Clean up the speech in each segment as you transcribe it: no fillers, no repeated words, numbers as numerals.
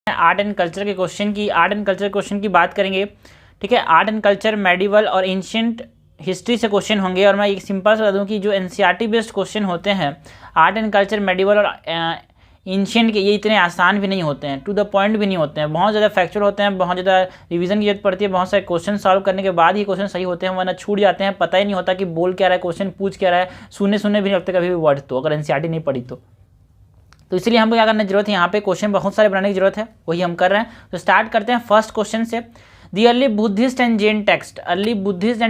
Art and culture के question की बात करेंगे। ठीक है, आर्ट एंड कल्चर मेडिवल और एंशिएंट हिस्ट्री से क्वेश्चन होंगे। और मैं एक सिंपल सा बता दूं कि जो एनसीईआरटी बेस्ड क्वेश्चन होते हैं आर्ट एंड कल्चर मेडिवल और एंशिएंट के, ये इतने आसान भी नहीं होते हैं, टू द पॉइंट भी नहीं होते हैं, बहुत ज़्यादा फैक्चुअल होते हैं, बहुत ज़्यादा रिवीजन की जरूरत पड़ती है, बहुत सारे क्वेश्चन सॉल्व करने के बाद ही क्वेश्चन सही होते हैं, वरना छूट जाते हैं, पता ही नहीं होता कि बोल क्या रहा है, क्वेश्चन पूछ क्या रहा है, सुनने भी नहीं लगते कभी भी वर्ड, तो अगर एनसीईआरटी नहीं पढ़ी तो इसलिए हमको क्या करने की जरूरत है, यहाँ पे क्वेश्चन बहुत सारे बनाने की जरूरत है, वही हम कर रहे हैं। तो स्टार्ट करते हैं फर्स्ट क्वेश्चन से। The early Buddhist and Jain text, early Buddhist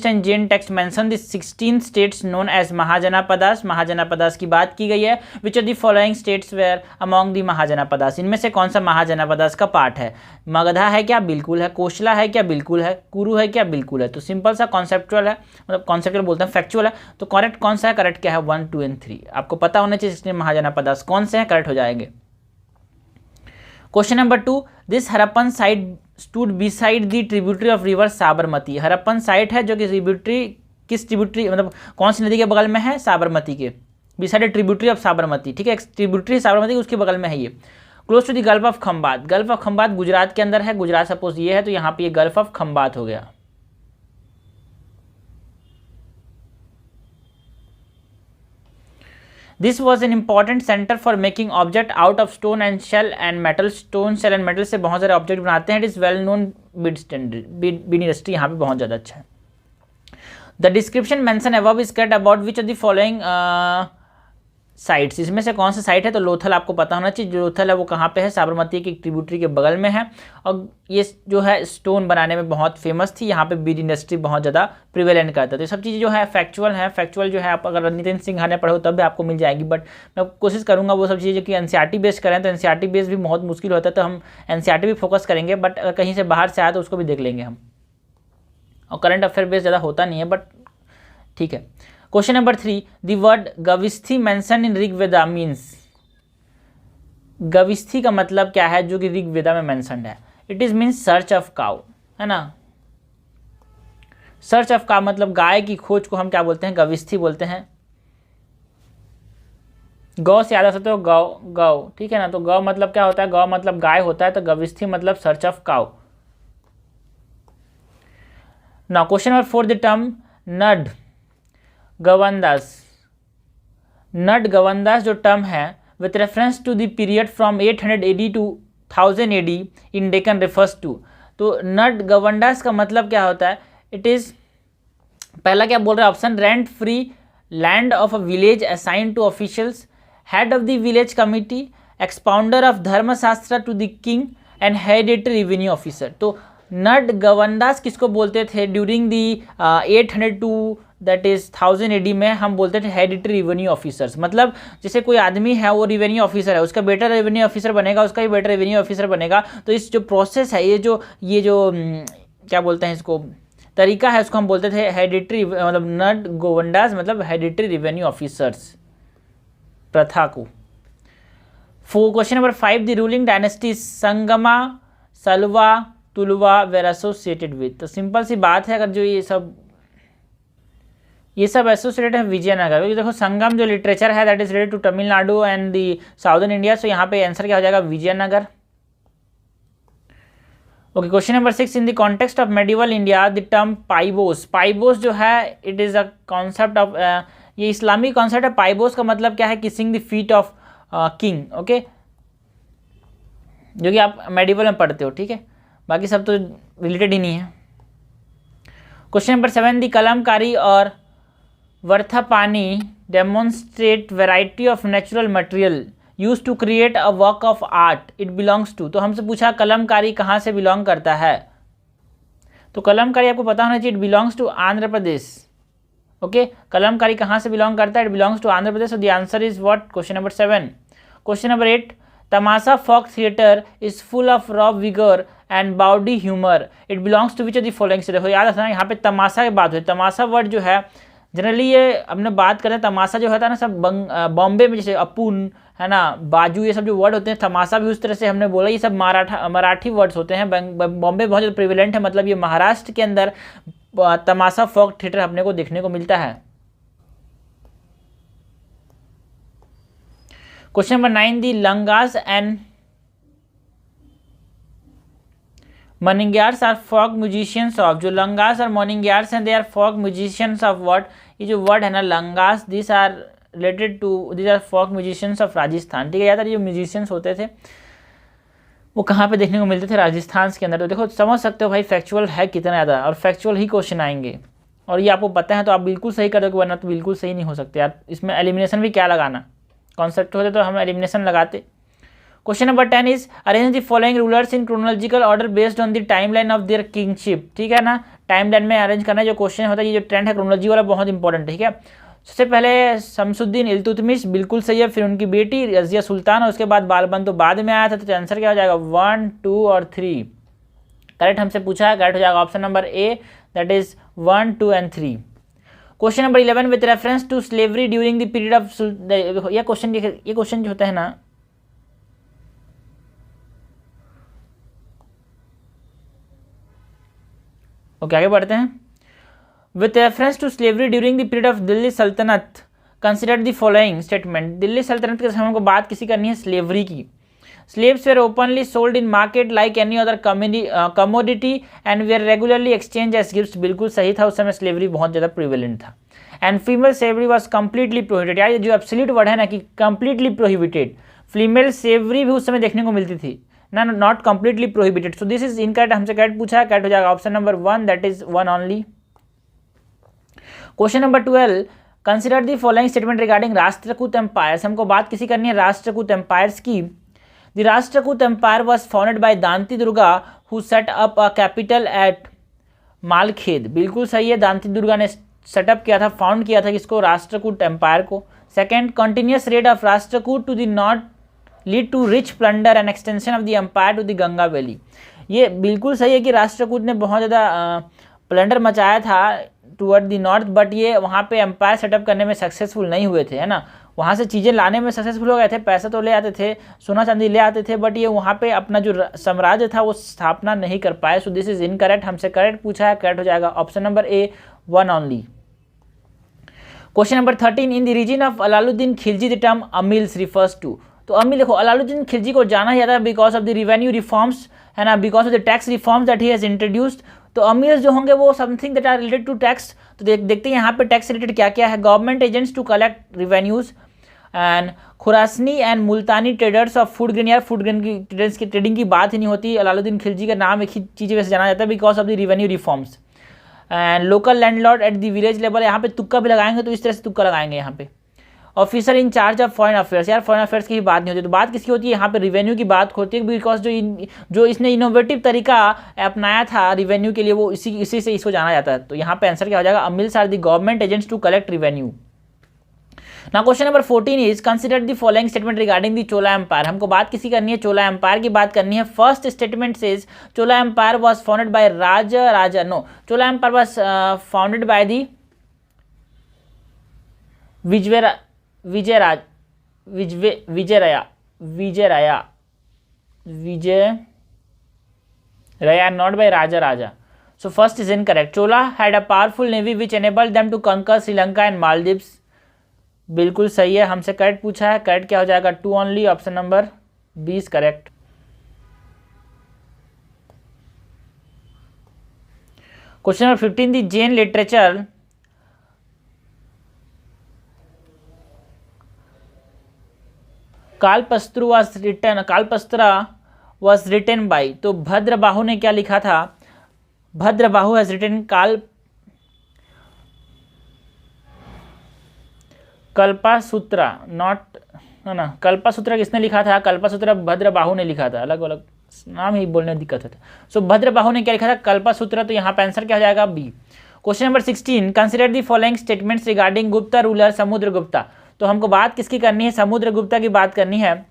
and Jain text mention the 16 states known as Mahajanapadas। महाजनापदास की बात की गई है। Which of the following states were among the Mahajanapadas? इनमें से कौन सा महाजनापदास का पार्ट है? मगधा है क्या? बिल्कुल है। कोशला है क्या? बिल्कुल है। कुरु है क्या? बिल्कुल है। तो सिंपल सा कॉन्सेप्चुअल है, मतलब कॉन्सेप्चुअल बोलते हैं, फैक्चुअल है। तो करेक्ट कौन सा है? करेक्ट क्या है? 1, 2 एंड 3 आपको पता होना चाहिए। इसलिए महाजनापदास कौन से हैं, करेक्ट हो जाएंगे। Question number 2, this Harappan site stood beside the tributary of river Sabarmati. Harappan site है जो कि किस ट्रिब्यूटरी, मतलब कौन सी नदी के बगल में है? साबरमती के, बिसाइड ट्रिब्यूटरी ऑफ साबरमती। ठीक है, ट्रिब्यूटरी साबरमती उसके बगल में है ये। Close to the gulf of Khambhat. Gulf of Khambhat Gujarat के अंदर है, गुजरात सपोज ये है, तो यहाँ पे ये गल्फ ऑफ खंबात हो गया। This was an important centre for making object out of stone and shell and metal. Stone, shell and metal से बहुत सारे ऑब्जेक्ट बनाते हैं। It is well known bead industry यहाँ पे बहुत ज़्यादा अच्छा है। The description mention above is correct about which of the following sites. इसमें से कौन सा साइट है? तो लोथल आपको पता होना चाहिए। जो लोथल है वो कहाँ पे है? साबरमती की ट्रिब्यूटरी के बगल में है। और ये जो है स्टोन बनाने में बहुत फेमस थी। यहाँ पे बीड इंडस्ट्री बहुत ज़्यादा प्रिवेलेंट करता है। तो ये सब चीज़ें जो है फैक्चुअल है। फैक्चुअल जो है आप अगर नितिन सिंघानिया पढ़ो तब भी आपको मिल जाएगी, बट मैं कोशिश करूँगा वो सब चीज़ें कि एनसीईआरटी बेस करें। तो एनसीईआरटी बेस भी बहुत मुश्किल होता है, तो हम एनसीईआरटी भी फोकस करेंगे, बट अगर कहीं से बाहर से आया तो उसको भी देख लेंगे हम। और करंट अफेयर बेस ज़्यादा होता नहीं है, बट ठीक है। Question number 3, the word gavishti mention in Rigveda means. गविस्थी का मतलब क्या है जो कि ऋग्वेदा में मेंशन्ड है? It is means search of cow, है ना। सर्च ऑफ काउ मतलब गाय की खोज को हम क्या बोलते हैं? गविस्थी बोलते हैं। गौ से याद आ सकते हो, गौ, ठीक है ना। तो गौ मतलब क्या होता है? गौ मतलब गाय होता है, तो गविस्थी मतलब search of cow. Now question number 4, the term nad gavundas. नट गवंदास जो टर्म है with reference to the period from 800 AD to 1000 AD in Deccan refers to. तो नट गवंडास का मतलब क्या होता है? इट इज, पहला क्या बोल रहा है option, rent free land of a village assigned to officials, head of the village committee, expounder of Dharmashastra to the king and hereditary revenue officer. तो नट गवंदास किसको बोलते थे? During the 800 to that is 1000 AD में हम बोलते थे हेरिडेटरी रेवेन्यू ऑफिसर्स। मतलब जैसे कोई आदमी है वो रेवेन्यू ऑफिसर है, उसका बेटा रेवेन्यू ऑफिसर बनेगा, उसका भी बेटा रेवेन्यू ऑफिसर बनेगा। तो इस जो प्रोसेस है, ये जो क्या बोलते हैं इसको, तरीका है, उसको हम बोलते थे हेरिडेटरी, मतलब नट गवंडास मतलब हेरिडेटरी रेवेन्यू ऑफिसर्स प्रथा को। Question number 5, the ruling dynasty Sangama, Saluva, Tuluva were associated with. तो सिंपल सी बात है, अगर जो ये सब एसोसिएटेड है विजयनगर। क्योंकि देखो संगम जो लिटरेचर है that is related to Tamil Nadu and the southern India, सो यहाँ पे आंसर क्या हो जाएगा? Vijayanagar. Okay, question number 6, in the context of medieval India the term पाइबोस। पाइबोस जो है it is a concept of, ये इस्लामिक कॉन्सेप्ट है। पाइबोस का मतलब क्या है? Kissing the feet of king. Okay, जो कि आप मेडिवल में पढ़ते हो, ठीक है, बाकी सब तो रिलेटेड ही नहीं है। क्वेश्चन नंबर 7, द कलमकारी और वर्थापानी demonstrate variety of natural material use to create a work of art, it belongs to. तो हमसे पूछा कलमकारी कहाँ से बिलोंग करता है? तो कलमकारी आपको पता होना चाहिए, it belongs to Andhra Pradesh. Okay, Kalamkari कहाँ से बिलोंग करता है? It belongs to Andhra Pradesh. So the answer is what? Question number 7। Question number 8, Tamasha folk theatre is full of raw vigour and bawdy humour, it belongs to which of the following. से देखो याद रखना, यहाँ पे तमाशा की बात हुई। तमाशा वर्ड जो है जनरली ये हमने बात करें, तमाशा जो होता है ना सब बॉम्बे में, जैसे अपुन है ना, बाजू, ये सब जो वर्ड होते हैं, तमाशा भी उस तरह से हमने बोला, ये सब मराठी वर्ड्स होते हैं। बॉम्बे बहुत ज़्यादा प्रिविलेंट है, मतलब ये महाराष्ट्र के अंदर तमाशा फोक थिएटर अपने को देखने को मिलता है। Question number 9, the Langas and Manganiyars are folk musicians of, जो लंगास और मर्निंगियार्स हैं they are folk musicians of what, ये जो वर्ड है ना Langas, this are related to, this are folk musicians of Rajasthan. ठीक है, यार ये म्यूजिशियंस होते थे वो कहाँ पे देखने को मिलते थे, राजस्थान के अंदर। तो देखो समझ सकते हो भाई फैक्चुअल है कितना ज़्यादा, और फैक्चुअल ही क्वेश्चन आएंगे, और ये आपको पता है तो आप बिल्कुल सही कर दोगे, वरना तो बिल्कुल सही नहीं हो सकते यार। इसमें एलिमिनेशन भी क्या लगाना, कॉन्सेप्ट होते तो हम एलिमिनेशन लगाते। Question number 10 is arrange the following rulers in chronological order based on the timeline of their kingship. ठीक है ना, टाइमलाइन में अरेंज करना जो क्वेश्चन होता है, ये जो ट्रेंड है क्रोनोलॉजी वाला बहुत इंपॉर्टेंट है। ठीक है, सबसे पहले शमसुद्दीन इल्तुतमिश, बिल्कुल सही है, फिर उनकी बेटी रजिया सुल्तान, और उसके बाद बालबन तो बाद में आया था। तो आंसर क्या हो जाएगा 1, 2 और 3 करेक्ट हमसे पूछा है, करेक्ट हो जाएगा option number A, that is 1, 2 and 3। Question number 11 with reference to slavery during the period of, ये क्वेश्चन जो होता है ना, ओके आगे बढ़ते हैं। With reference to slavery during the period of Delhi सल्तनत consider the following statement. Delhi सल्तनत के समय को बात किसी करनी है स्लेवरी की। Slaves were openly sold in market like any other commodity and were regularly exchange as gifts, बिल्कुल सही था, उस समय स्लेवरी बहुत ज़्यादा प्रिवेलेंट था। And female slavery was completely prohibited, यार जो एब्सोल्यूट वर्ड है ना कि कम्प्लीटली प्रोहिबिटेड, फीमेल स्लेवरी भी उस समय देखने को मिलती थी ना, not completely prohibited. So this is incorrect, हमसे करेक्ट पूछा है, करेक्ट हो जाएगा option number 1, that is 1 only. Question number 12 consider the following statement regarding Rashtrakuta empires. हमको बात किसी करनी है राष्ट्रकूट एम्पायर्स की। The Rashtrakuta empire was founded by Danti Durga who set up a capital at Malkhed, बिल्कुल सही है, दांती दुर्गा ने सेटअप किया था, फाउंड किया था किसको, राष्ट्रकूट एम्पायर को। Second, continuous raid of Rashtrakuta to the north lead to rich plunder and extension of the empire to the Ganga valley, ये बिल्कुल सही है कि राष्ट्रकूट ने बहुत ज़्यादा प्लंडर मचाया था टूवर्ड द नॉर्थ, बट ये वहाँ पे एम्पायर सेटअप करने में सक्सेसफुल नहीं हुए थे, है ना। वहाँ से चीज़ें लाने में सक्सेसफुल हो गए थे, पैसा तो ले आते थे, सोना चांदी ले आते थे, बट ये वहाँ पे अपना जो साम्राज्य था वो स्थापना नहीं कर पाए। सो दिस इज इनकरेक्ट, हमसे करेक्ट पूछा है, करेक्ट हो जाएगा option number A, 1 only. Question number 13 in the region of Alauddin Khilji the term amils refers to. तो अमील देखो, अलाउद्दीन खिलजी को जाना ही जाता है because of the revenue reforms, है ना, because of the tax reforms that he has introduced. तो अमील्स जो होंगे वो something that are related to tax. तो देखते हैं यहाँ पे टैक्स रिलेटेड क्या क्या है। Government agents to collect revenues and Khurasani and Multani traders of food grain, यार फूड ग्रेन की ट्रेडिंग की बात ही नहीं होती। अलाउद्दीन खिलजी का नाम एक ही चीज़ वैसे जाना जाता है because of the revenue reforms and local landlord at the village level, यहाँ पे तुक्का भी लगाएंगे, तो इस तरह से तुक्का लगाएंगे यहाँ पे। Officer in charge of foreign affairs, यार फॉरेन अफेयर्स की ही बात नहीं होती, तो बात किसकी होती है यहाँ पे, रिवेन्यू की बात होती है, बिकॉज जो इसने इनोवेटिव तरीका अपनाया था रिवेन्यू के लिए वो इसी से इसको जाना जाता है। तो यहाँ पे आंसर क्या हो जाएगा, amils are the government agents to collect revenue. Now question number 14 is consider the following statement regarding the Chola empire. हमको बात किसी करनी है, चोला एम्पायर की बात करनी है। First statement says Chola empire was founded by Raja no, Chola empire was founded by the Vijayalaya, not by Raja. So first is incorrect. Chola had a powerful navy which enabled them to conquer Sri Lanka and Maldives. बिल्कुल सही है, हमसे correct पूछा है, correct क्या हो जाएगा 2 only, option number 20 correct. Question number 15 the Jain literature Kalpasutra was written by, तो भद्रबाहु ने क्या लिखा था, Bhadrabahu has written Kalpasutra, not, है ना, कल्पासूत्रा किसने लिखा था, कल्पासूत्रा भद्रबाहु ने लिखा था, अलग अलग नाम ही बोलने में दिक्कत होता है। सो भद्रबाहु ने क्या लिखा था, कल्पासूत्रा, तो यहाँ पे आंसर क्या हो जाएगा B. Question number 16 consider the following statements regarding Gupta ruler Samudragupta. तो हमको बात किसकी करनी है, समुद्रगुप्ता की बात करनी है।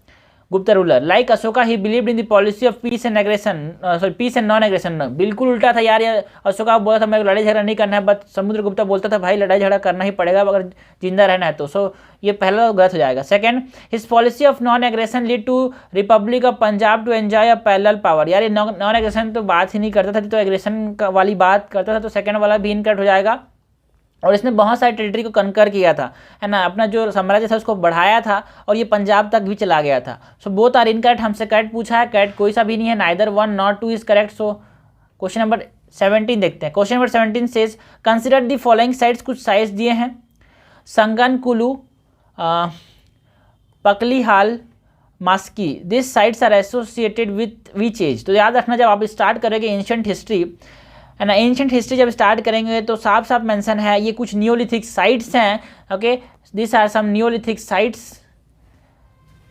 Gupta ruler like Ashoka he believed in the policy of peace and aggression, sorry peace and non aggression, बिल्कुल उल्टा था यार। ये अशोका बोला था मेरे को लड़ाई झगड़ा नहीं करना है, बट समुद्रगुप्ता बोलता था भाई लड़ाई झगड़ा करना ही पड़ेगा अगर जिंदा रहना है तो। सो ये पहला गलत हो जाएगा। Second, his policy of non aggression lead to republic of Punjab to enjoy a parallel power, यार ये नॉन एग्रेशन तो बात ही नहीं करता था, तो एग्रेशन वाली बात करता था, तो सेकंड वाला भी इनकरेक्ट हो जाएगा। और इसने बहुत सारी टेरिटरी को कनकर किया था, है ना, अपना जो साम्राज्य था उसको बढ़ाया था और ये पंजाब तक भी चला गया था। सो बोथ आर इनकरेक्ट, हमसे करेक्ट पूछा है, करेक्ट कोई सा भी नहीं है, neither 1 not 2 is correct. So question number 17 देखते हैं। Question number 17 says consider the following sites, कुछ साइट्स दिए हैं, Sanganakallu, Piklihal, Maski. This sites are associated with which age. तो याद रखना जब आप स्टार्ट करेंगे एंशिएंट हिस्ट्री है ना, एंशिएंट हिस्ट्री जब स्टार्ट करेंगे तो साफ साफ मेंशन है ये कुछ नियोलिथिक साइट्स हैं। Okay, this are some neolithic sites.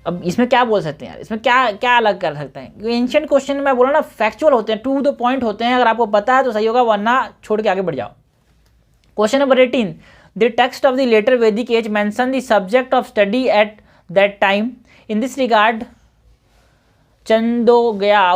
अब इसमें क्या बोल सकते हैं यार, इसमें क्या क्या अलग कर सकते हैं, क्योंकि एंशिएंट क्वेश्चन में बोला ना फैक्चुअल होते हैं, टू द पॉइंट होते हैं। अगर आपको पता है तो सही होगा, वरना छोड़ के आगे बढ़ जाओ। Question number 18 the text of the later Vedic age mention the subject of study at that time. In this regard Chandogya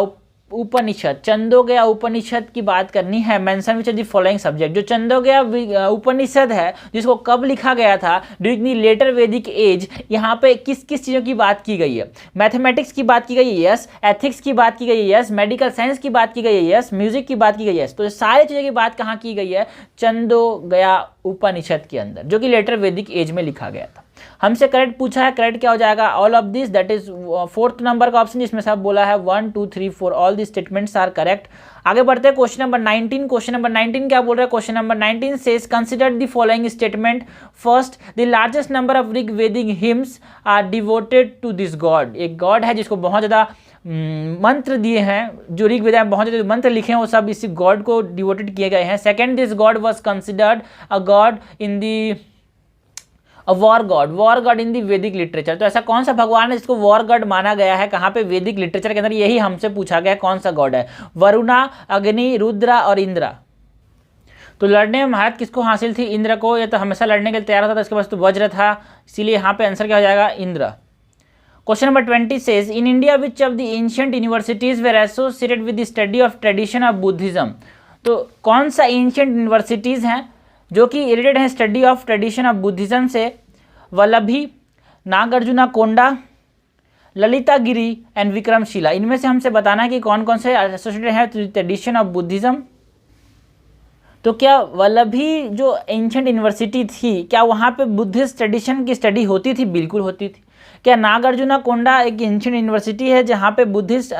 Upanishad, Chandogya Upanishad की बात करनी है। Mention which the following subject. जो छंदोग्या उपनिषद है जिसको कब लिखा गया था, during the later Vedic age, यहाँ पे किस किस चीज़ों की बात की गई है। मैथमेटिक्स की बात की गई है, यस। एथिक्स की बात की गई है, यस। मेडिकल साइंस की बात की गई है, यस। म्यूजिक की बात की गई है, यस। तो ये सारी चीज़ों की बात कहाँ की गई है, छंदोग्या उपनिषद के अंदर, जो कि लेटर वैदिक एज में लिखा गया था। हमसे करेक्ट पूछा है, करेक्ट क्या हो जाएगा, all of this, that is 4th number का ऑप्शन जिसमें सब बोला है 1 2 3 4 all this statements are correct. आगे बढ़ते हैं क्वेश्चन नंबर 19। क्वेश्चन नंबर 19 क्या बोल रहा है, question number 19 says consider the following statement. First, the largest number of Rigvedic hymns are devoted to this god. एक गॉड है जिसको बहुत ज़्यादा मंत्र दिए हैं, जो ऋग्वेद में बहुत ज़्यादा मंत्र लिखे हैं वो सब इसी गॉड को डिवोटेड किए गए हैं। Second, this god was considered a god in the war god in the Vedic literature. तो ऐसा कौन सा भगवान है जिसको वॉर गॉड माना गया है, कहाँ पे, वैदिक लिटरेचर के अंदर। यही हमसे पूछा गया कौन सा गॉड है, वरुणा, अग्नि, रुद्रा और इंद्रा। तो लड़ने में महारत किसको हासिल थी, इंद्र को। ये तो हमेशा लड़ने के लिए तैयार होता था, इसके पास तो वज्र था, इसीलिए यहाँ पे आंसर क्या हो जाएगा, Indra. Question number 20 says in India which of the ancient universities were associated with the study of tradition of Buddhism. तो कौन सा एंशिएंट यूनिवर्सिटीज़ हैं जो कि रिलेटेड है study of tradition of Buddhism से। वल्लभी, नागार्जुना कोंडा, ललितागिरी एंड विक्रमशिला। इनमें से हमसे बताना है कि कौन कौन से एसोसिएटेड है ट्रेडिशन ऑफ बुद्धिज्म। तो क्या वल्लभी जो एंशिएंट यूनिवर्सिटी थी, क्या वहाँ पे बुद्धिस्ट ट्रेडिशन की स्टडी होती थी, बिल्कुल होती थी। क्या नागार्जुना कोंडा एक एंशिएंट यूनिवर्सिटी है जहाँ पे बुद्धिस्ट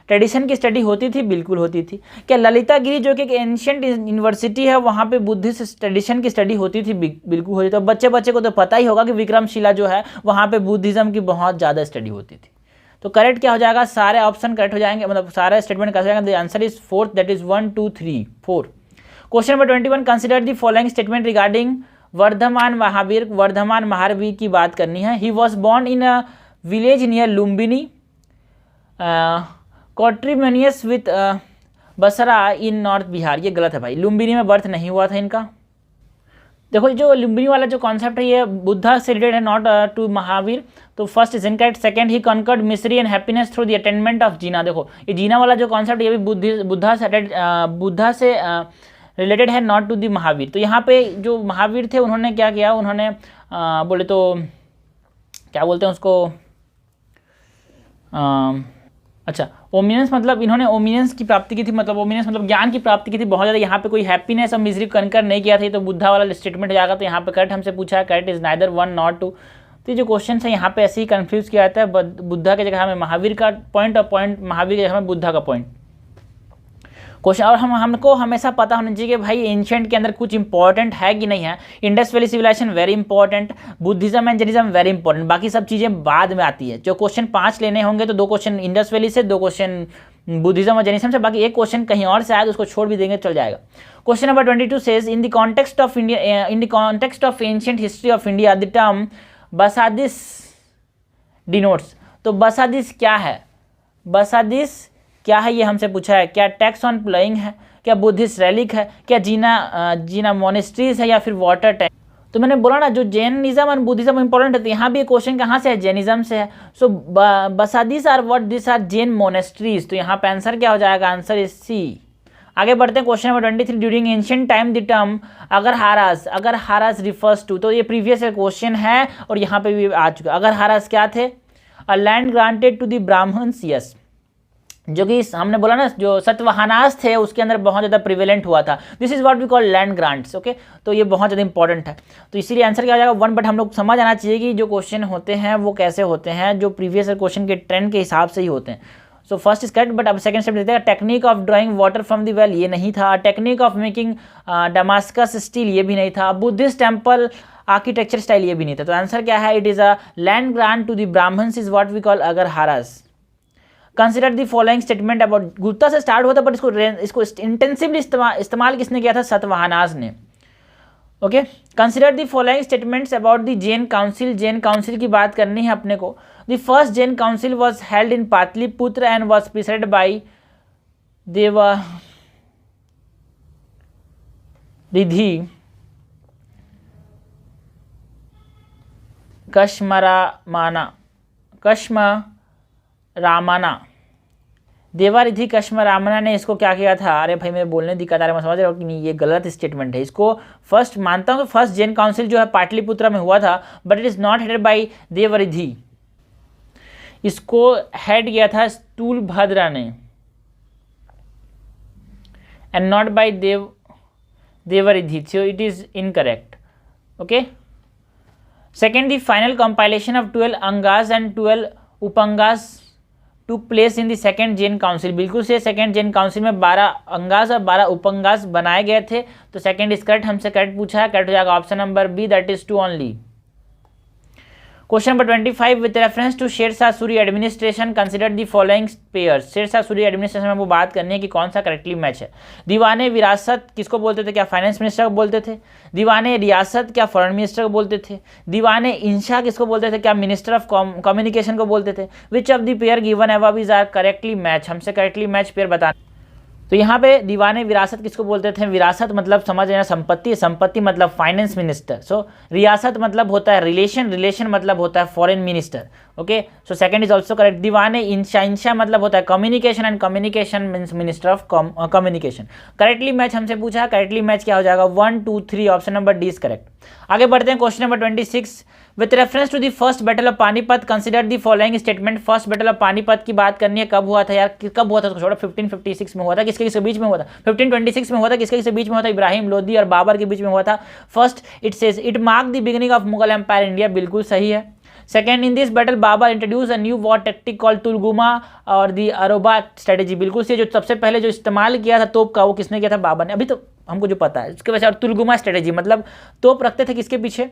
ट्रेडिशन की स्टडी होती थी, बिल्कुल होती थी। क्या ललितागिरी जो कि एक एंशिएंट यूनिवर्सिटी है वहाँ पे बुद्धिस्ट ट्रेडिशन की स्टडी होती थी, बिल्कुल होती थी। तो बच्चे को तो पता ही होगा कि विक्रमशिला जो है वहाँ पे बुद्धिज्म की बहुत ज़्यादा स्टडी होती थी। तो करेक्ट क्या हो जाएगा, सारे ऑप्शन करेक्ट हो जाएंगे, मतलब सारे स्टेटमेंट करेक्ट हो जाएंगे। The answer is 4th, that is 1 2 3 4। Question number 21 consider the following statement regarding Vardhaman Mahavir. Vardhaman Mahavir की बात करनी है। He was born in a village near Lumbini contemporaneous with Basra in north Bihar. ये गलत है भाई, लुम्बिनी में बर्थ नहीं हुआ था इनका। देखो जो लुम्बिनी वाला जो कॉन्सेप्ट है ये बुद्धा से रिलेटेड है, नॉट टू महावीर। तो first is incorrect. Second, he conquered misery and happiness through the attainment of jina. देखो ये जीना वाला जो कॉन्सेप्ट ये भी बुद्धा से रिलेटेड है, नॉट टू दी महावीर। तो यहाँ पे जो महावीर थे उन्होंने क्या किया, उन्होंने बोले तो क्या बोलते हैं उसको, अच्छा ओमिनियंस, मतलब इन्होंने ओमिनियंस की प्राप्ति की थी, मतलब ओमिनियंस मतलब ज्ञान की प्राप्ति की थी बहुत ज़्यादा। यहाँ पे कोई हैप्पीनेस और मिजरी कनकर नहीं किया था, तो बुद्धा वाला स्टेटमेंट हो जाएगा। तो यहाँ पे करेक्ट हमसे पूछा है, करेक्ट इज नाइदर 1 नॉट 2। तो ये जो क्वेश्चन है यहाँ पे ऐसे ही कंफ्यूज किया जाता है, बुद्धा की जगह हमें महावीर का पॉइंट और पॉइंट महावीर की जगह हमें बुद्धा का पॉइंट क्वेश्चन। और हमको हमेशा पता होना चाहिए कि भाई एंशिएंट के अंदर कुछ इंपॉर्टेंट है कि नहीं है। Indus valley civilisation very important, Buddhism and Jainism very important, बाकी सब चीज़ें बाद में आती है। जो क्वेश्चन 5 लेने होंगे तो 2 क्वेश्चन इंडस वैली से, 2 क्वेश्चन बुद्धिज्म और जैनिज्म से, बाकी एक क्वेश्चन कहीं और से आए तो उसको छोड़ भी देंगे, चल जाएगा। Question number 22 says in the context of India, in the context of ancient history of India the term basadis denotes. तो बसादिस क्या है, बसादिस क्या है ये हमसे पूछा है। क्या टैक्स ऑन प्लोइंग है, क्या बुद्धिस्ट रैलिक है, क्या जीना मोनेस्ट्रीज है, या फिर वाटर टैंक। तो मैंने बोला ना जो जैनिज्म और बुद्धिज्म इंपॉर्टेंट है, तो यहाँ भी क्वेश्चन कहाँ से है, जैनिज्म से है। So basadis are what, this are Jain monasteries. तो यहाँ पे आंसर क्या हो जाएगा, आंसर इज सी। आगे बढ़ते हैं question number 23 during ancient time the term अगर हारास रिफर्स टू। तो ये प्रीवियस क्वेश्चन है और यहाँ पे भी आ चुका। अगर हारास क्या थे, a land granted to the Brahmans, yes, जो कि हमने बोला ना जो सतवाहनास थे उसके अंदर बहुत ज़्यादा प्रिवेलेंट हुआ था। This is what we call land grants. Okay, तो ये बहुत ज़्यादा इंपॉर्टेंट है, तो इसीलिए आंसर क्या हो जाएगा 1। बट हम लोग समझ आना चाहिए कि जो क्वेश्चन होते हैं वो कैसे होते हैं, जो प्रीवियस क्वेश्चन के ट्रेंड के हिसाब से ही होते हैं। So first is correct, but अब सेकंड स्टेप देखते हैं। Technique of drawing water from the well, ये नहीं था। Technique of making Damascus steel, ये भी नहीं था। बुद्धिस्ट टेम्पल आर्किटेक्चर स्टाइल, ये भी नहीं था। तो आंसर क्या है? It is a land grant to the Brahmans is what we call agraharas. Consider the following statement about, Gupta से स्टार्ट हुआ था बट इसको इंटेंसिवली इस्तेमाल किसने किया था? सातवाहनास ने। Okay, consider the following statements about the Jain council, Jain council की बात करनी है अपने को। The first Jain council was held in Pataliputra and was presided by Devardhi Kshamashramana. Devardhi Kshamashramana ने इसको क्या किया था? अरे भाई मैं बोलने दी कतार में, समझ रहे हो कि नहीं? ये गलत स्टेटमेंट है। इसको फर्स्ट मानता हूँ कि फर्स्ट जैन काउंसिल जो है पाटलिपुत्र में हुआ था, but it is not headed by Devardhi. इसको हेड किया था स्थूलभद्रा ने and not by Devardhi, so it is incorrect. Okay, second, the final compilation of 12 Angas and 12 Upangas took place in the second Jain council. बिल्कुल से सेकेंड जैन काउंसिल में 12 अंगास और 12 उपांगास बनाए गए थे। तो सेकेंड इज करेक्ट, हमसे करेक्ट पूछा है, करेक्ट हो जाएगा option number B, that is 2 only. Question number 25, with reference to Sher Shah Suri administration consider the following pairs. Sher Shah Suri administration में वो बात करनी है कि कौन सा करेक्टली मैच है। दीवाने विरासत किसको बोलते थे? क्या फाइनेंस मिनिस्टर को बोलते थे? दीवाने रियासत क्या फॉरेन मिनिस्टर को बोलते थे? दीवाने इंशा किसको बोलते थे? क्या मिनिस्टर ऑफ कम्युनिकेशन को बोलते थे? Which of the pair given above is are correctly match, हमसे करेक्टली मैच पेयर बताना। तो यहाँ पे दीवाने विरासत किसको बोलते थे? विरासत मतलब समझ लेना संपत्ति, संपत्ति मतलब फाइनेंस मिनिस्टर। सो रियासत मतलब होता है रिलेशन, रिलेशन मतलब होता है foreign minister. Okay, so second is also correct. दीवाने इंशा, इंशा मतलब होता है communication and communication means minister of communication. Correctly match हमसे पूछा है, करेक्टली मैच क्या हो जाएगा? 1 2 3, option number D is correct. आगे बढ़ते हैं, question number 26, with reference to the first battle of Panipat consider the following statement. First battle of Panipat की बात करनी है, कब हुआ था यार? कब हुआ था? उसको छोड़ो, 1556 में हुआ था। किसके बीच में हुआ था? 1526 में हुआ था। किसके बीच में हुआ था? इब्राहिम लोदी और बाबर के बीच में हुआ था। First, it says it mark the beginning of Mughal empire India, बिल्कुल सही है। Second, in this battle Babur introduce a new war tactic called tulughma और दी अरोबा स्ट्रेटेजी, बिल्कुल से जो सबसे पहले जो इस्तेमाल किया था तोप का, वो किसने किया था? बाबर ने। अभी तो हमको जो पता है उसके वजह से। और तुलगुमा स्ट्रेटेजी मतलब तोप रखते थे किसके पीछे?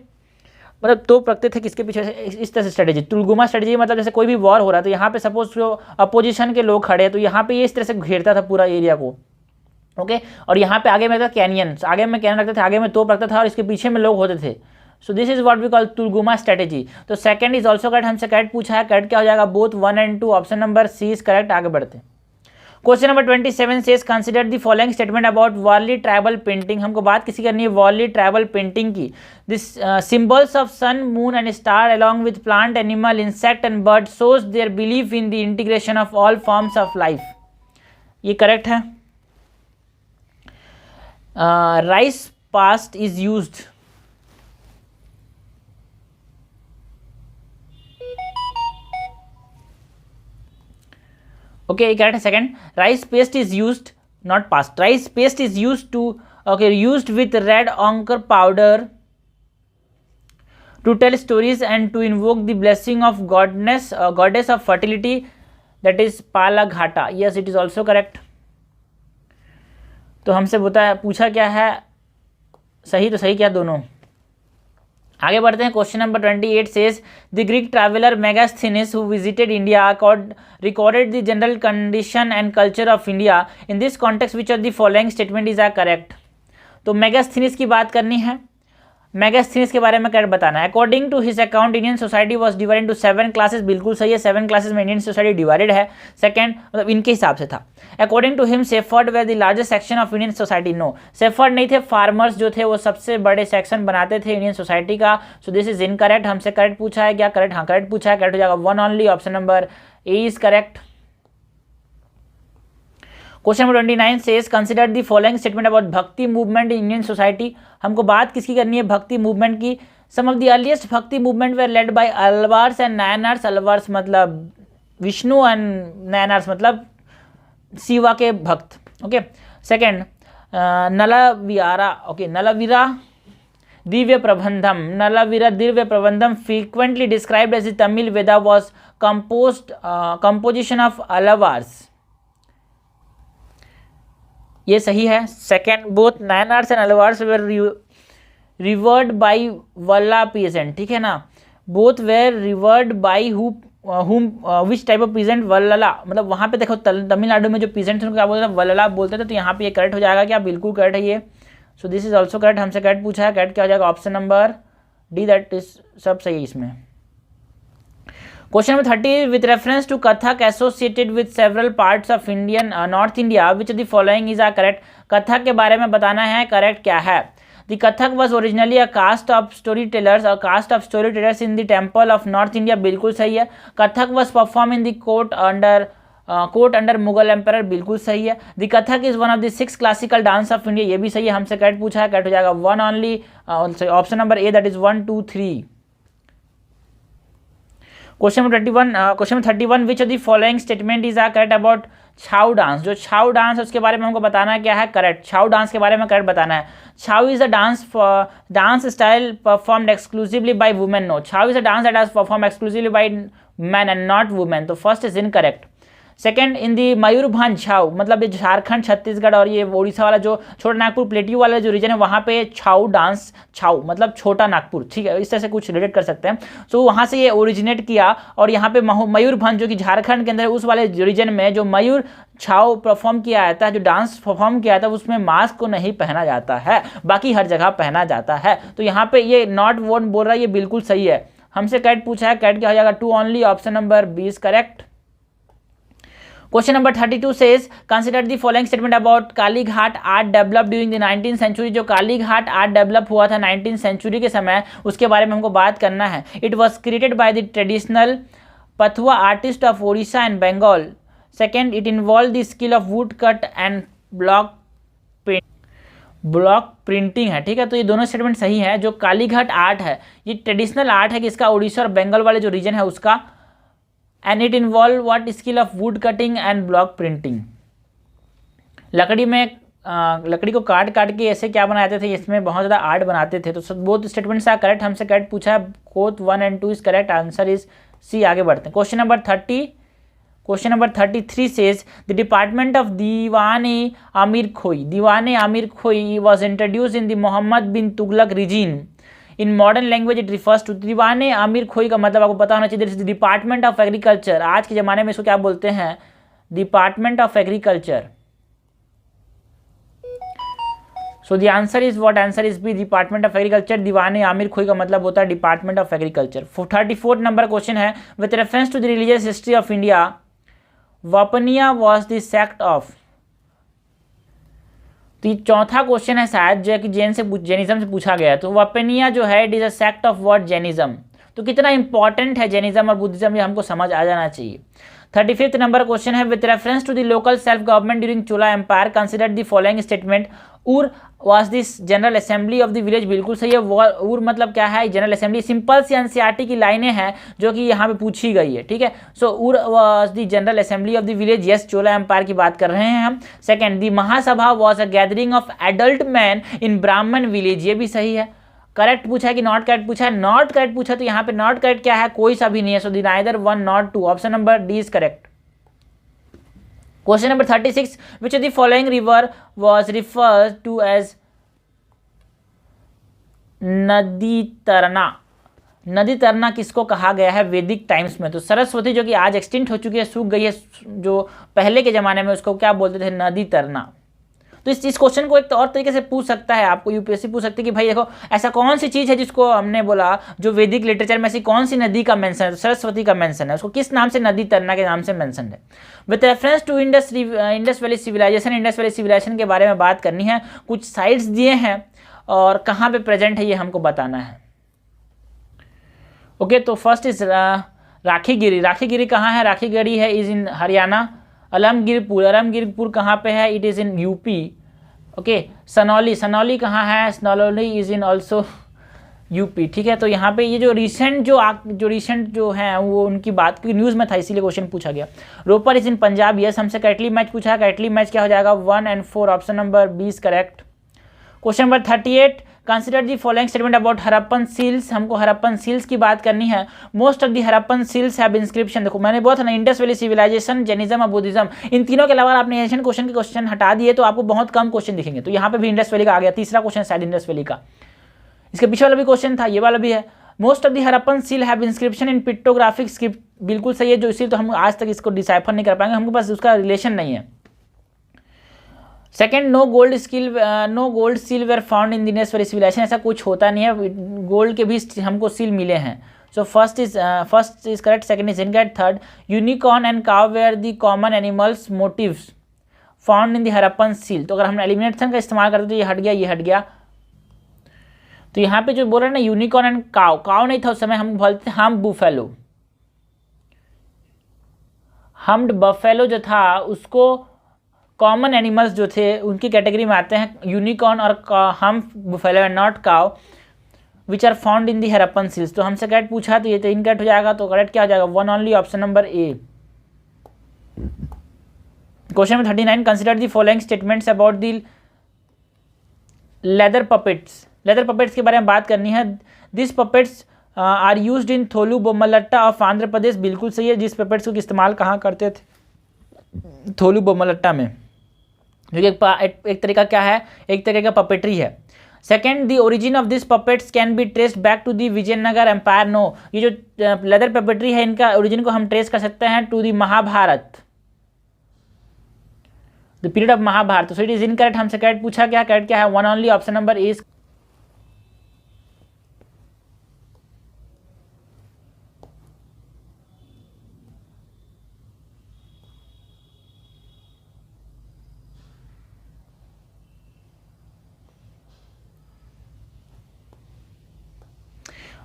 मतलब तोप रखते थे किसके पीछे? इस तरह से स्ट्रेटेजी। तुलगुमा स्ट्रेटेजी मतलब जैसे कोई भी वॉर हो रहा है तो यहाँ पे सपोज जो अपोजिशन के लोग खड़े हैं तो यहाँ पे ये इस तरह से घेरता था पूरा एरिया को। ओके, और यहाँ पे आगे में था कैनियन, आगे में कैनियन रखते थे, आगे में तोप रखता था और इसके पीछे में लोग होते थे। So this is what we call tulughma strategy. तो सेकंड इज ऑल्सो करेक्ट, हमसे करेक्ट पूछा है, करेक्ट क्या हो जाएगा? Both 1 and 2, option number C is correct. आगे बढ़ते हैं, question number 27 says consider the following statement about Warli tribal painting. हमको बात किसी करनी है वारली ट्राइबल पेंटिंग की। This symbols of sun, moon and star along with plant, animal, insect and bird shows their belief in the integration of all forms of life, ये correct है। Rice paste is used, okay, correct. Second, rice paste is used, not past, rice paste is used to, okay, used with red ochre powder to tell stories and to invoke the blessing of goddess of fertility, that is Palaghata. Yes, it is also correct. तो हमसे पूछा क्या है? सही तो सही क्या दोनों? आगे बढ़ते हैं, question number 28 says the Greek traveller Megasthenes who visited India recorded the general condition and culture of India. In this context which of the following statement is are correct. तो मेगास्थेनिस की बात करनी है, मेगास्थेनिस के बारे में correct बताना है। According to his account Indian society was divided into 7 classes, बिल्कुल सही है, 7 क्लासेस में इंडियन सोसाइटी डिवाइडेड है। सेकंड, मतलब इनके हिसाब से था। According to him shepherd were the largest section of Indian society. No, shepherd नहीं थे, फार्मर्स जो थे वो सबसे बड़े सेक्शन बनाते थे इंडियन सोसाइटी का। सो दिस इज इनकरेक्ट। हमसे करेक्ट पूछा है क्या? करेक्ट, हाँ करेक्ट पूछा है, करेक्ट हो जाएगा 1 only, option number A is correct. Question number 29 says consider the following statement about bhakti movement in Indian society. हमको बात किसकी करनी है? भक्ति मूवमेंट की। Some of the earliest bhakti movement were led by Alvars and Nayanars. Alvars मतलब विष्णु एंड नायनार्स मतलब शिवा के भक्त। Okay, second Nalayira, okay, Nalayira Divya Prabandham, Nalayira Divya Prabandham frequently described as the Tamil Veda was composition of Alvars, ये सही है। Second, both Nayanars and Alvars were revered by Vellala peasant, ठीक है ना। Both were revered by whom which type of peasant Vellala, मतलब वहाँ पे देखो तमिलनाडु में जो पीजेंट क्या बोलते थे, वल्लला बोलते थे, तो यहाँ पे ये करेक्ट हो जाएगा क्या, बिल्कुल करेक्ट है ये। So this is also correct, हमसे करेक्ट पूछा है, करेक्ट क्या हो जाएगा, option number D, that is सब सही है इसमें। Question number 30, with reference to Kathak associated with several parts of Indian north India which of the following is are correct. Kathak के बारे में बताना है, करेक्ट क्या है। The Kathak was originally a caste of storytellers in the temple of North India, बिल्कुल सही है। Kathak was performed in the court under Mughal emperor, बिल्कुल सही है। The Kathak is one of the 6 classical dance of India, ये भी सही है, हमसे करेक्ट पूछा है, करेक्ट हो जाएगा one only, option number A, that is 1 2 3। Question number 31, which of the following statement is are correct about Chhau dance. जो छाऊ डांस है उसके बारे में हमको बताना है क्या है, करेक्ट। छाऊ डांस के बारे में करेक्ट बताना है। Chhau is a dance style performed exclusively by women. No, Chhau is a dance that is performed exclusively by man and not women, तो first is incorrect. Second, in the Mayurbhanj Chhau, मतलब ये झारखंड, छत्तीसगढ़ और ये उड़ीसा वाला जो छोटा नागपुर प्लेटियो वाला जो रीजन है वहाँ पे छाऊ डांस, छाऊ मतलब छोटा नागपुर, ठीक है, इस तरह से कुछ रिलेट कर सकते हैं। सो वहाँ से ये ओरिजिनेट किया और यहाँ पे मयूरभंज जो कि झारखंड के अंदर उस वाले रीजन में जो मयूर छाऊ परफॉर्म किया जाता है, जो डांस परफॉर्म किया जाता है, उसमें मास्क को नहीं पहना जाता है, बाकी हर जगह पहना जाता है। तो यहाँ पे ये नॉट वोन बोल रहा है, ये बिल्कुल सही है, हमसे करेक्ट पूछा है, करेक्ट क्या हो जाएगा, 2 only, option number B is correct. Question number 32 says consider the following statement about Kalighat art develop during the 19th century. जो कालीघाट आर्ट डेवलप हुआ था 19th सेंचुरी के समय, उसके बारे में हमको बात करना है। It was created by the traditional Patua artist of Odisha and Bengal. Second, it involve the skill of wood cut and block printing है, ठीक है। तो ये दोनों स्टेटमेंट सही है। जो कालीघाट आर्ट है ये ट्रेडिशनल आर्ट है किसका, उड़ीसा और बंगाल वाले जो रीजन है उसका। And it involve what, skill of would cutting and block printing. लकड़ी को काट के ऐसे क्या बनाते थे, इसमें बहुत ज़्यादा आर्ट बनाते थे। तो बोथ स्टेटमेंट्स आर करेक्ट, हमसे करेक्ट पूछा है, both 1 and 2 is correct, answer is C. आगे बढ़ते हैं। Question number 33 says the department of Diwane Aamir Kohi was introduce in the Muhammad bin Tughlaq region. In modern language it refers to, Diwane Aamir खोई का मतलब आपको पता होना चाहिए, डिपार्टमेंट ऑफ एग्रीकल्चर। आज के ज़माने में इसको क्या बोलते हैं, department of agriculture. So the answer is what, answer is B, department of agriculture. दीवाने आमिर खोई का मतलब होता है department of agriculture. 34 number question है, with reference to the religious history of India, Yapaniya was the sect of. तो ये चौथा क्वेश्चन है शायद जो है कि जैनिज्म से पूछा गया है। तो वापनिया जो है it is a sect of what, Jainism. तो कितना इंपॉर्टेंट है जैनिज्म और बुद्धिज्म, ये हमको समझ आ जाना चाहिए। 35th नंबर क्वेश्चन है, with reference to the local self government during Chola empire consider the following statement. Ur was this general assembly of the village, बिल्कुल सही है। उर मतलब क्या है, जनरल असेंबली। सिंपल सी एनसीईआरटी की लाइनें हैं जो कि यहाँ पे पूछी गई है, ठीक है। So Ur was the general assembly of the village, yes, Chola empire की बात कर रहे हैं हम। Second, the Mahasabha was a gathering of adult man in Brahman village, ये भी सही है। करेक्ट पूछा है कि नॉट करेक्ट पूछा है, नॉट करेक्ट पूछा, तो यहाँ पे नॉट करेक्ट क्या है, कोई सा भी नहीं है। So the neither 1 not 2, option number D is correct. Question number 36, which of the following river was referred to as nadi Tarna. नदी तरना किसको कहा गया है वैदिक टाइम्स में, तो सरस्वती जो कि आज एक्सटिंक्ट हो चुकी है, सूख गई है, जो पहले के ज़माने में उसको क्या बोलते थे, नदी तरना। तो इस क्वेश्चन को एक और तरीके से पूछ सकता है, आपको यूपीएससी पूछ सकती है कि भाई देखो ऐसा कौन सी चीज़ है जिसको हमने बोला जो वैदिक लिटरेचर में ऐसी कौन सी नदी का मेंशन है, सरस्वती का मेंशन है, उसको किस नाम से, नदी तरना के नाम से मेंशन है। With reference to Indus valley civilisation, Indus valley civilisation के बारे में बात करनी है। कुछ साइट्स दिए हैं और कहाँ पे प्रेजेंट है ये हमको बताना है। ओके, तो फर्स्ट इज राखीगिरी। राखीगिरी कहाँ है, राखीगिरी है इज इन हरियाणा। अलमगिरपुर कहाँ पे है, it is in UP. Okay, Sanauli कहाँ है, Sanauli is in also UP, ठीक है। तो यहाँ पे ये जो रिसेंट जो हैं वो उनकी बात की न्यूज़ में था, इसीलिए क्वेश्चन पूछा गया। Ropar is in Punjab, yes, हमसे कैटली मैच पूछा है, कैटली मैच क्या हो जाएगा, 1 and 4, option number B is correct. Question number 38, consider the following statement about Harappan seals, हमको हरप्पन सील्स की बात करनी है। Most of the Harappan seals have inscription, देखो मैंने बोला था ना इंडस वैली सिविलाइजेशन, जैनिज्म और बुद्धिज्म, इन तीनों के अलावा आपने एशियन क्वेश्चन के क्वेश्चन हटा दिए तो आपको बहुत कम क्वेश्चन दिखेंगे। तो यहाँ पे भी इंडस वैली का आ गया, तीसरा क्वेश्चन शायद इंडस वैली का, इसके पीछे वाला भी क्वेश्चन था, ये वाला भी है। Most of the Harappan seal have inscription in pictographic script, बिल्कुल सही है, जो इसी तो हम आज तक इसको डिसाइफर नहीं कर पाएंगे, हमके पास उसका रिलेशन नहीं है। Second, no gold seal were found in the Indus valley civilisation, ऐसा कुछ होता नहीं है, गोल्ड के भी हमको सील मिले हैं। So first is correct, second is incorrect, third, unicorn and cow were the common animals motifs found in the Harappan seal. तो अगर हमने एलिमिनेशन का इस्तेमाल करते तो ये हट गया, ये हट गया। तो यहाँ पे जो बोल रहे हैं ना यूनिकॉर्न एंड काव, काव नहीं था उस समय, हम बोलते थे हम बुफेलो, हम्ड बफेलो जो था उसको कॉमन एनिमल्स जो थे उनकी कैटेगरी में आते हैं यूनिकॉर्न और हम buffalo and not cow which are found in the Harappan seals. तो हमसे करेक्ट पूछा तो ये तो इनकरेक्ट हो जाएगा, तो करेक्ट क्या हो जाएगा, one only, option number A. Question number 39, consider the following statements about the leather puppets, leather puppets के बारे में बात करनी है। This puppets are used in Tholu Bommalata of Andhra Pradesh, बिल्कुल सही है, जिस पपेट्स को इस्तेमाल कहाँ करते थे, थोलू बोमलट्टा में, जो कि एक तरीका क्या है, एक तरीके का पपेट्री है। Second, the origin of this puppets can be traced back to the Vijayanagar empire, no, ये जो लेदर पपेट्री है इनका ओरिजिन को हम ट्रेस कर सकते हैं to the Mahabharata, the period of Mahabharata. So it is incorrect, हमसे करेक्ट पूछा क्या, करेक्ट क्या है, one only, option number A.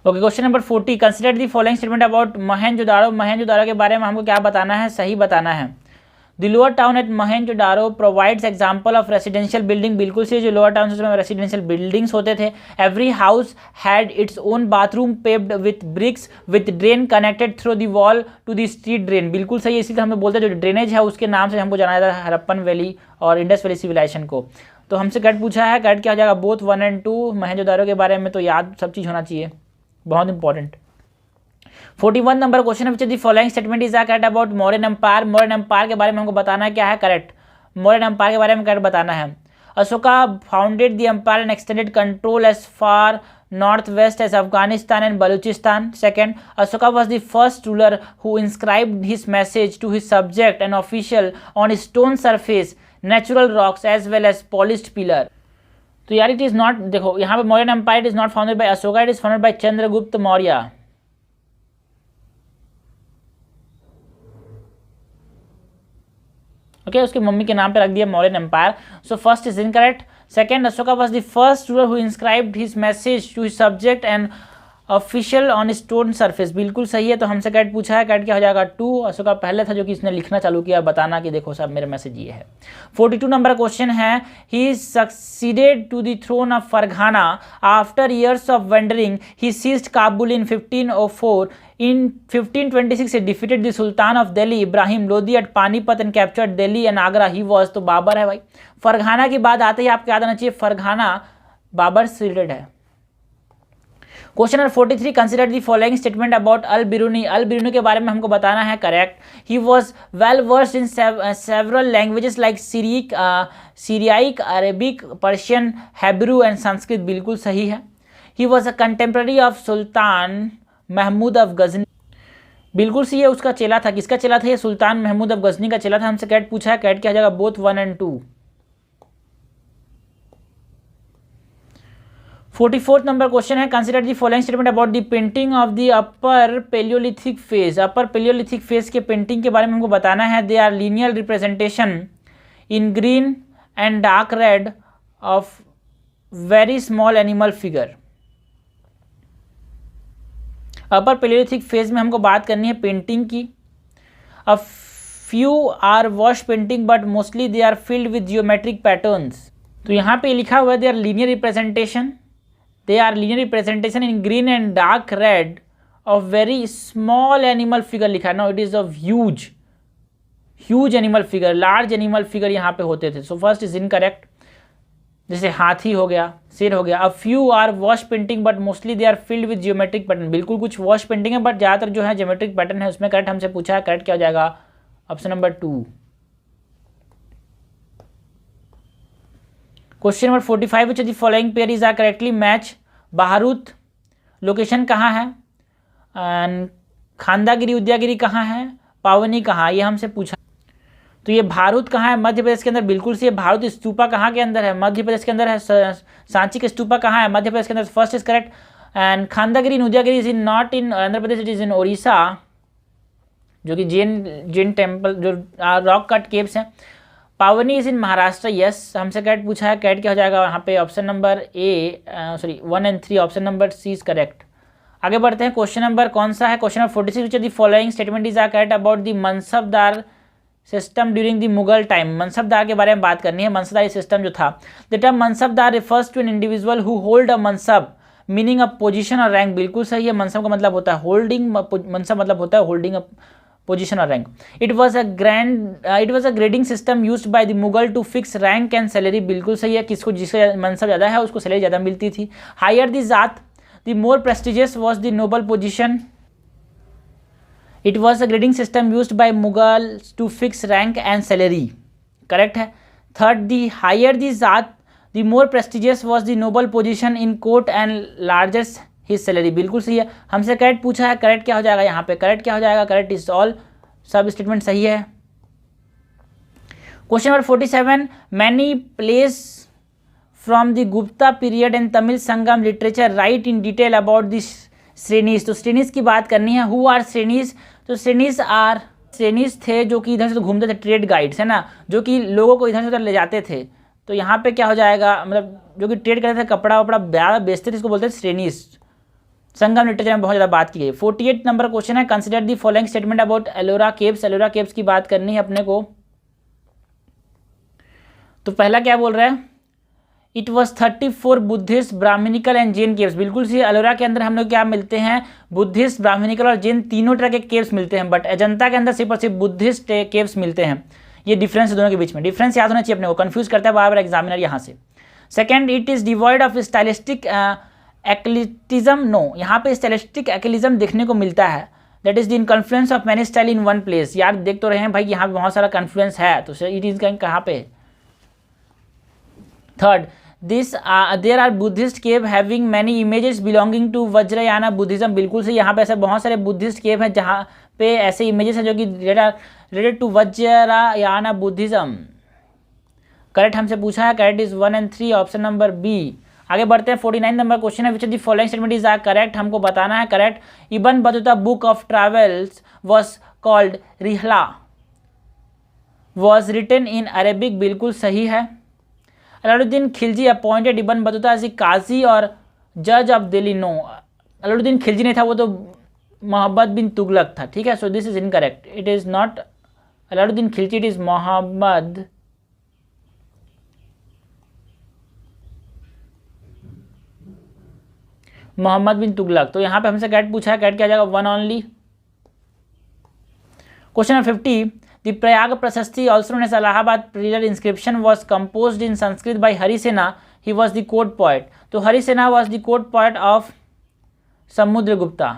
Okay, question number 40, consider the following statement about Mohenjodaro, Mohenjodaro के बारे में हमको क्या बताना है, सही बताना है। The lower town at Mohenjodaro provides example of residential building, बिल्कुल से जो लोअर टाउन में रेसिडेंशियल बिल्डिंग्स होते थे। Every house had its own bathroom paved with bricks with drain connected through the wall to the street drain, बिल्कुल सही है, इसीलिए हमें बोलते हैं जो ड्रेनेज है उसके नाम से हमको जाना जाता है हरप्पन वैली और इंडस वैली सिविलाइजेशन को। तो हमसे करेक्ट पूछा है, करेक्ट क्या हो जाएगा, बोथ 1 और 2। मोहनजोदाड़ो के बारे में तो याद सब चीज़ होना चाहिए, बहुत important. 41 number question which the following statement is correct about Mauryan empire, Mauryan empire के बारे में हमको बताना है क्या है, करेक्ट, मौर्यन एम्पायर के बारे में करेक्ट बताना है। Ashoka founded the empire and extended control as far north west as Afghanistan and Balochistan. Second, Ashoka was the first ruler who inscribed his message to his subject and official on stone surface, natural rocks as well as polished pillar. तो यार it is not, देखो यहाँ पे Mauryan empire is not founded by Ashoka, it is founded by Chandragupta Maurya. Okay, उसकी mummy के नाम पे रख दिया Mauryan empire, so first is incorrect. Second, Ashoka was the first ruler who inscribed his message to his subject and official on stone surface, बिल्कुल सही है। तो हमसे करेक्ट पूछा है, करेक्ट क्या हो जाएगा, 2। अशोका पहले था जो कि इसने लिखना चालू किया, बताना कि देखो साहब मेरा मैसेज ये है। 42 नंबर क्वेश्चन है, he succeeded to the throne of Fergana after years of wandering, he seized Kabul in 1504। In 1526 he defeated the Sultan of Delhi Ibrahim Lodi at Panipat and captured Delhi and Agra. He was, तो बाबर है भाई। फरघाना की बात आते ही आपको याद आना चाहिए, फरघाना बाबर से रिलेटेड है। Question number 43, consider the following statement about Al Biruni, Al Biruni के बारे में हमको बताना है, correct. He was well versed in several languages like Syriac, Arabic, Persian, Hebrew and Sanskrit, बिल्कुल सही है। He was a contemporary of Sultan Mahmud of Ghazni, बिल्कुल सही है, उसका चेला था, किसका चेला था ये, सुल्तान महमूद ऑफ गजनी का चेला था। हमसे कैट पूछा है, कैट क्या जाएगा, बोथ 1 और 2। 44 नंबर क्वेश्चन है, consider the following statement about the painting of the upper palaeolithic phase, upper palaeolithic phase के पेंटिंग के बारे में हमको बताना है। They are linear representation in green and dark red of very small animal figure. Upper palaeolithic phase में हमको बात करनी है पेंटिंग की। A few are wash painting but mostly they are filled with geometric patterns. तो यहाँ पे लिखा हुआ है they are linear representation, they are linear representation in green and dark red of very small animal figure लिखा है। No, it is of huge animal figure, large animal figure यहाँ पे होते थे। So first is incorrect. जैसे हाथी हो गया, शेर हो गया। A few are wash painting but mostly they are filled with geometric pattern, बिल्कुल कुछ वॉश पेंटिंग है बट ज़्यादातर जो है जियोमेट्रिक पैटर्न है उसमें। करेक्ट हमसे पूछा है, करेक्ट क्या हो जाएगा? Option number 2। Question number 45, which of the following pair is are correctly match? Bharhut location कहाँ है? खांदागिरी उद्यागिरी कहाँ है? पावनी कहाँ? ये हमसे पूछा। तो ये भारूद कहाँ है? मध्य प्रदेश के अंदर, बिल्कुल से। भारूद स्तूपा कहाँ के अंदर है? मध्य प्रदेश के अंदर है। सांची के स्तूपा कहाँ है? मध्य प्रदेश के अंदर। First is correct. And Khandagiri Udayagiri is in not in Andhra Pradesh, it is in Odisha, जो कि जैन टेम्पल जो रॉक कट केव्स हैं। Pauni is in Maharashtra, yes हमसे करेक्ट पूछा है। करेक्ट क्या हो जाएगा यहाँ पे? ऑप्शन नंबर ए, सॉरी 1 और 3, option number C is correct. आगे बढ़ते हैं। क्वेश्चन नंबर कौन सा है? Question number 46, which of the following statement is are correct about the mansabdar system during the Mughal time? Mansabdar के बारे में बात करनी है। मनसबदारी सिस्टम जो था, the term mansabdar refers to an individual who hold a mansab meaning a position और रैंक, बिल्कुल सही है। मनसब का मतलब होता है होल्डिंग, मनसब मतलब होता है होल्डिंग अ पोजीशन और rank. It was a grading system used by the Mughal to fix rank and salary, बिल्कुल सही है। किसको जिससे मनसब ज़्यादा है उसको सैलरी ज़्यादा मिलती थी। Higher the zat the more prestigious was the noble position. It was a grading system used by Mughal to fix rank and salary, correct है। Third, the higher the zat the more prestigious was the noble position in court and largest his salary, बिल्कुल सही है। हमसे correct पूछा है, correct क्या हो जाएगा यहाँ पे? करेक्ट क्या हो जाएगा? करेक्ट इज ऑल, सब स्टेटमेंट सही है। Question number 47, many place from the Gupta period and Tamil Sangam literature write in detail about this shrenis. तो श्रेणीज की बात करनी है। Who are shrenis? तो श्रेणीज थे जो कि इधर से घूमते थे, ट्रेड गाइड्स है ना, जो कि लोगों को इधर से उधर ले जाते थे। तो यहाँ पे क्या हो जाएगा? मतलब जो कि ट्रेड करते थे, कपड़ा वपड़ा ज़्यादा बेचते थे, इसको बोलते थे श्रेणीज। संगम लिटरेचर में बहुत ज़्यादा बात की गई। 48 नंबर क्वेश्चन है, consider the following statement about Ellora caves. Ellora caves की बात करनी है अपने को। तो पहला क्या बोल रहा है? It was 34 Buddhist, brahmanical and Jain caves, बिल्कुल सी। अलोरा के अंदर हम लोग क्या मिलते हैं? बुद्धिस्ट, ब्राह्मणिकल और जैन तीनों तरह के केव्स मिलते हैं, बट अजंता के अंदर सिर्फ और सिर्फ बुद्धिस्ट केव्स मिलते हैं। ये डिफरेंस है दोनों के बीच में। डिफरेंस याद होना चाहिए अपने को, कंफ्यूज करता है बार बार एग्जामिनर यहाँ से। Second, it is devoid of stylistic eclecticism. No, यहाँ पे स्टाइलिस्टिक एक्लिज्म देखने को मिलता है। That is the confluence of many style in one place. यार देख तो रहे हैं भाई, यहाँ पे बहुत सारा कन्फ्लुएंस है, तो इट इज कहाँ पे? Third, there are Buddhist cave having many images belonging to Vajrayana Buddhism, बिल्कुल से। यहाँ पे ऐसे बहुत सारे बुद्धिस्ट केव हैं जहाँ पे ऐसे इमेजेस हैं जो कि related to Vajrayana Buddhism. Correct हमसे पूछा है, करेक्ट इज 1 और 3, ऑप्शन नंबर बी। आगे बढ़ते हैं। 49 नंबर क्वेश्चन है, which of the following statement is are correct? हमको बताना है। Correct, Ibn Battuta book of travels was called Rihla, was written in Arabic, बिल्कुल सही है। Alauddin Khilji appointed Ibn Battuta as qazi और जज ऑफ दिल्ली। नो, अलाउद्दीन खिलजी नहीं था, वो तो मोहम्मद बिन तुगलक था, ठीक है। So this is incorrect, it is not Alauddin Khilji, it is Muhammad bin Tughlaq. तो यहाँ पे हमसे करेक्ट पूछा है, करेक्ट क्या जाएगा? 1 only. Question number 50, the Prayag Prashasti also known as Allahabad period inscription was composed in Sanskrit by Harisena, he was the court poet. तो Harisena was the court poet of Samudragupta.